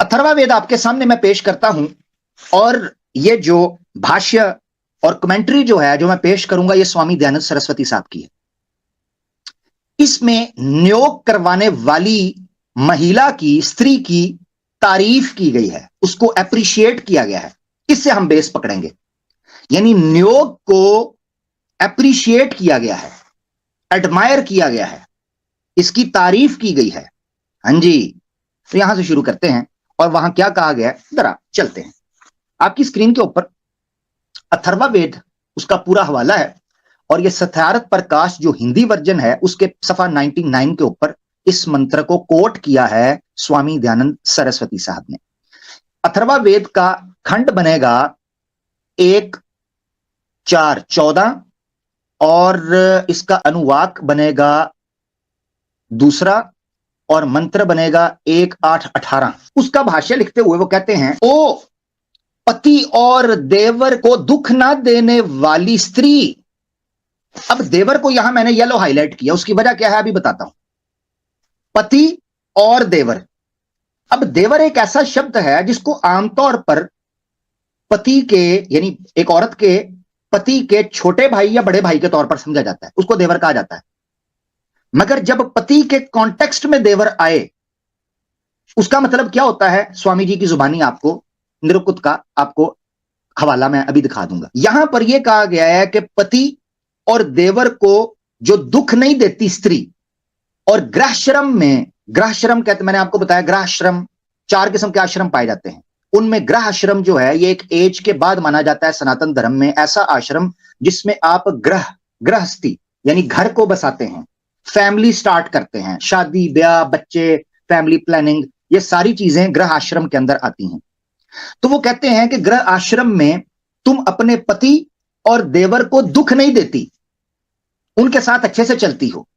अथर्ववेद आपके सामने मैं पेश करता हूं, और ये जो भाष्य और कमेंट्री जो है जो मैं पेश करूंगा, ये स्वामी दयानंद सरस्वती साहब की है। इसमें नियोग करवाने वाली महिला की, स्त्री की तारीफ की गई है, उसको अप्रिशिएट किया गया है। इससे हम बेस पकड़ेंगे, यानी नियोग को अप्रिशिएट किया गया है, एडमायर किया गया है, इसकी तारीफ की गई है। हाँ जी, तो यहां से शुरू करते हैं और वहां क्या कहा गया है जरा चलते हैं। आपकी स्क्रीन के ऊपर अथर्ववेद उसका पूरा हवाला है, और ये सत्यार्थ प्रकाश जो हिंदी वर्जन है उसके सफा 99 के ऊपर इस मंत्र को कोट किया है स्वामी दयानंद सरस्वती साहब ने। अथर्ववेद का खंड बनेगा 1, 4, 14, और इसका अनुवाक बनेगा दूसरा, और मंत्र बनेगा 1, 8, 18। उसका भाष्य लिखते हुए वो कहते हैं, ओ पति और देवर को दुख ना देने वाली स्त्री। अब देवर को यहां मैंने येलो हाईलाइट किया, उसकी वजह क्या है अभी बताता हूं। पति और देवर। अब देवर एक ऐसा शब्द है जिसको आमतौर पर पति के, यानी एक औरत के पति के छोटे भाई या बड़े भाई के तौर पर समझा जाता है, उसको देवर कहा जाता है। मगर जब पति के कॉन्टेक्स्ट में देवर आए, उसका मतलब क्या होता है, स्वामी जी की जुबानी आपको निरुक्त का आपको हवाला मैं अभी दिखा दूंगा। यहां पर यह कहा गया है कि पति और देवर को जो दुख नहीं देती स्त्री, और गृहश्रम में, गृहश्रम कहते, मैंने आपको बताया गृहश्रम 4 किस्म के आश्रम पाए जाते हैं, उनमें गृहश्रम जो है ये एक एज के बाद माना जाता है सनातन धर्म में, ऐसा आश्रम जिसमें आप गृहस्थी यानी घर को बसाते हैं, फैमिली स्टार्ट करते हैं, शादी ब्याह बच्चे, फैमिली प्लानिंग, ये सारी चीजें गृह आश्रम के अंदर आती हैं। तो वो कहते हैं कि गृह आश्रम में तुम अपने पति और देवर को दुख नहीं देती, उनके साथ अच्छे से चलती हो।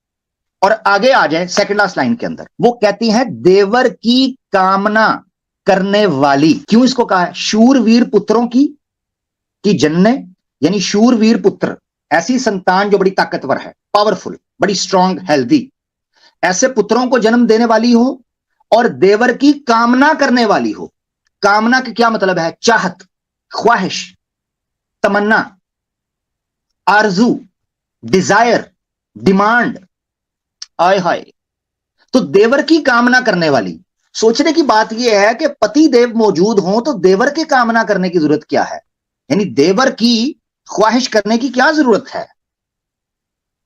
और आगे आ जाए सेकंड लास्ट लाइन के अंदर, वो कहती हैं देवर की कामना करने वाली। क्यों इसको कहा है, शूरवीर पुत्रों की जन्ने, यानी शूरवीर पुत्र, ऐसी संतान जो बड़ी ताकतवर है, पावरफुल, बड़ी स्ट्रांग, हेल्दी, ऐसे पुत्रों को जन्म देने वाली हो, और देवर की कामना करने वाली हो। कामना का क्या मतलब है, चाहत, ख्वाहिश, तमन्ना, आरजू, डिजायर, डिमांड, आय हाय। तो देवर की कामना करने वाली। सोचने की बात यह है कि पति देव मौजूद हों तो देवर की कामना करने की जरूरत क्या है, यानी देवर की ख्वाहिश करने की क्या जरूरत है।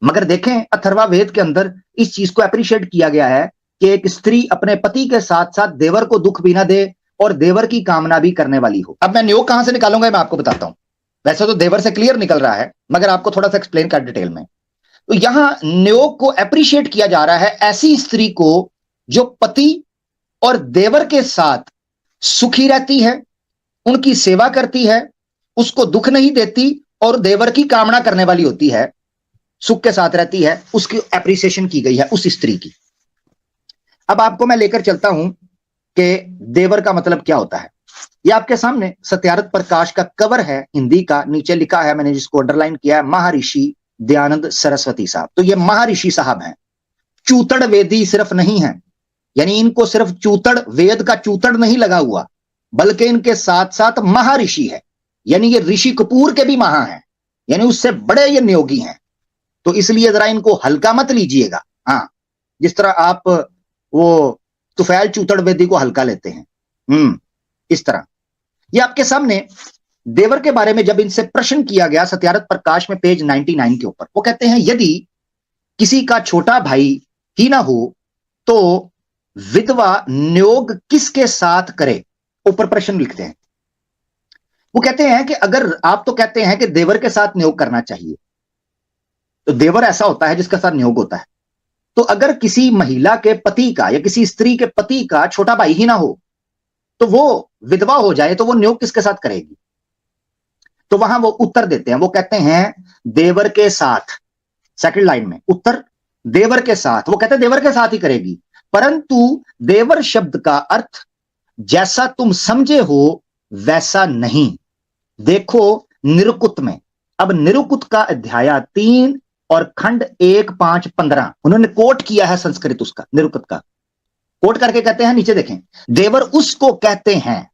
मगर देखें अथर्ववेद के अंदर इस चीज को अप्रिशिएट किया गया है कि एक स्त्री अपने पति के साथ साथ देवर को दुख भी ना दे और देवर की कामना भी करने वाली हो। अब मैं नियोग कहां से निकालूंगा मैं आपको बताता हूं। वैसे तो देवर से क्लियर निकल रहा है, मगर आपको थोड़ा सा एक्सप्लेन कर डिटेल में। तो यहां नियोग को अप्रिशिएट किया जा रहा है ऐसी स्त्री को जो पति और देवर के साथ सुखी रहती है, उनकी सेवा करती है, उसको दुख नहीं देती और देवर की कामना करने वाली होती है, सुख के साथ रहती है, उसकी एप्रिसिएशन की गई है उस स्त्री की। अब आपको मैं लेकर चलता हूं कि देवर का मतलब क्या होता है। यह आपके सामने सत्यार्थ प्रकाश का कवर है हिंदी का, नीचे लिखा है, मैंने जिसको अंडरलाइन किया है, महर्षि दयानंद सरस्वती साहब। तो ये महर्षि साहब हैं, चूतड़ वेदी सिर्फ नहीं है, यानी इनको सिर्फ चूतड़, वेद का चूतड़ नहीं लगा हुआ, बल्कि इनके साथ साथ महर्षि है, यानी ये ऋषि कपूर के भी महा हैं, यानी उससे बड़े ये नियोगी हैं। तो इसलिए जरा इनको हल्का मत लीजिएगा। हाँ, जिस तरह आप वो तुफैल चूतड़ वेदी को हल्का लेते हैं, इस तरह। ये आपके सामने देवर के बारे में जब इनसे प्रश्न किया गया सत्यार्थ प्रकाश में पेज 99 के ऊपर, वो कहते हैं यदि किसी का छोटा भाई ही ना हो तो विधवा नियोग किसके साथ करे, ऊपर प्रश्न लिखते हैं। वो कहते हैं कि अगर आप तो कहते हैं कि देवर के साथ नियोग करना चाहिए, तो देवर ऐसा होता है जिसके साथ नियोग होता है। तो अगर किसी महिला के पति का या किसी स्त्री के पति का छोटा भाई ही ना हो तो वो विधवा हो जाए तो वो नियोग किसके साथ करेगी। तो वहां वो उत्तर देते हैं, वो कहते हैं देवर के साथ। सेकंड लाइन में उत्तर देवर के साथ, वो कहते हैं देवर के साथ ही करेगी, परंतु देवर शब्द का अर्थ जैसा तुम समझे हो वैसा नहीं। देखो निरुक्त में, अब निरुक्त का अध्याय 3 और खंड 1, 5, 15 उन्होंने कोट किया है संस्कृत उसका, निरुक्त का। कोट करके कहते हैं, नीचे देखें, देवर उसको कहते हैं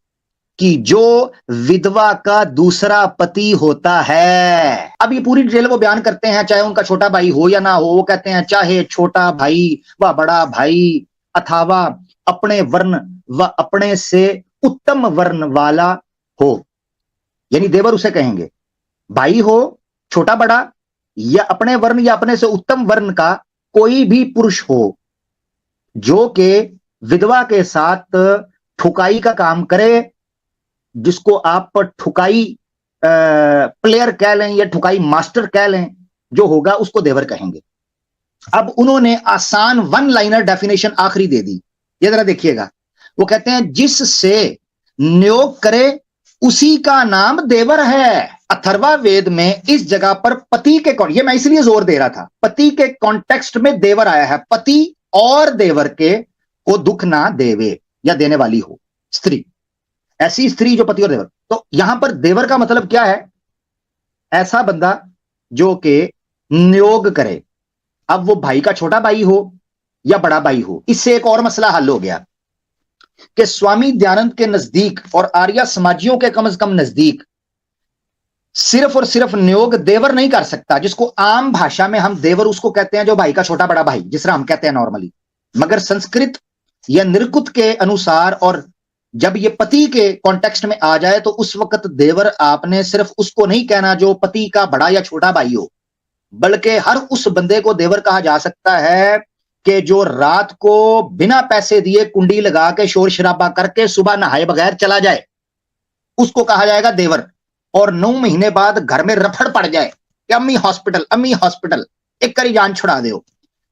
कि जो विधवा का दूसरा पति होता है। अब ये पूरी डिटेल वो बयान करते हैं, चाहे उनका छोटा भाई हो या ना हो। वो कहते हैं चाहे छोटा भाई व बड़ा भाई अथवा अपने वर्ण व अपने से उत्तम वर्ण वाला हो, यानी देवर उसे कहेंगे, भाई हो छोटा बड़ा या अपने वर्ण या अपने से उत्तम वर्ण का कोई भी पुरुष हो, जो के विधवा के साथ ठुकाई का काम करे, जिसको आप ठुकाई प्लेयर कह लें या ठुकाई मास्टर कह लें, जो होगा उसको देवर कहेंगे। अब उन्होंने आसान वन लाइनर डेफिनेशन आखिरी दे दी, ये जरा देखिएगा। वो कहते हैं जिससे नियोग करे उसी का नाम देवर है। अथर्वा वेद में इस जगह पर पति के, ये मैं इसलिए जोर दे रहा था, पति के कॉन्टेक्स्ट में देवर आया है। पति और देवर के को दुख ना देवे या देने वाली हो स्त्री, ऐसी स्त्री जो पति और देवर। तो यहां पर देवर का मतलब क्या है? ऐसा बंदा जो कि नियोग करे। अब वो भाई का छोटा भाई हो या बड़ा भाई हो। इससे एक और मसला हल हो गया कि स्वामी दयानंद के नजदीक और आर्य समाजियों के कम से कम नजदीक सिर्फ और सिर्फ नियोग देवर नहीं कर सकता, जिसको आम भाषा में हम देवर उसको कहते हैं जो भाई का छोटा बड़ा भाई, जिस तरह हम कहते हैं नॉर्मली। मगर संस्कृत या निरकुत के अनुसार, और जब ये पति के कॉन्टेक्स्ट में आ जाए, तो उस वक्त देवर आपने सिर्फ उसको नहीं कहना जो पति का बड़ा या छोटा भाई हो, बल्कि हर उस बंदे को देवर कहा जा सकता है कि जो रात को बिना पैसे दिए कुंडी लगा के शोर शराबा करके सुबह नहाए बगैर चला जाए, उसको कहा जाएगा देवर। और 9 महीने बाद घर में रफड़ पड़ जाए कि अम्मी हॉस्पिटल एक करी जान छुड़ा दो,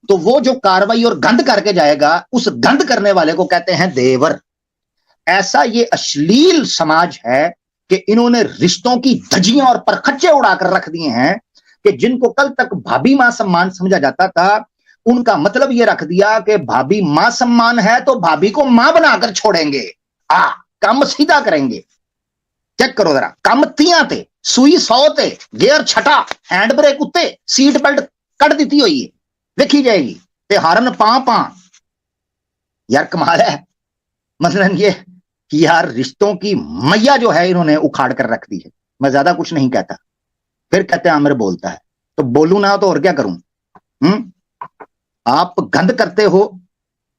तो वो जो कार्रवाई और गंध करके जाएगा, उस गंध करने वाले को कहते हैं देवर। ऐसा ये अश्लील समाज है कि इन्होंने रिश्तों की धज्जियां और परखच्चे उड़ाकर रख दिए हैं कि जिनको कल तक भाभी मां सम्मान समझा जाता था, उनका मतलब ये रख दिया कि भाभी मां सम्मान है तो भाभी को मां बनाकर छोड़ेंगे, काम सीधा करेंगे। चेक करो जरा, कम तियां ते सुई 100 ते गियर छठा हैंड ब्रेक उत्ते सीट बेल्ट कट दी हुई है, देखी जाएगी ते हारन पा यार कमाल है। मतलब ये कि यार रिश्तों की मैया जो है इन्होंने उखाड़ कर रख दी है। मैं ज्यादा कुछ नहीं कहता। फिर कहते हैं आमिर बोलता है, तो बोलू ना तो और क्या करूं? आप गंद करते हो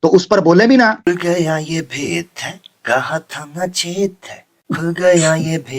तो उस पर बोले भी ना। खुल गया ये भेद है, कहा था ना चेत है, खुल गया ये भेद।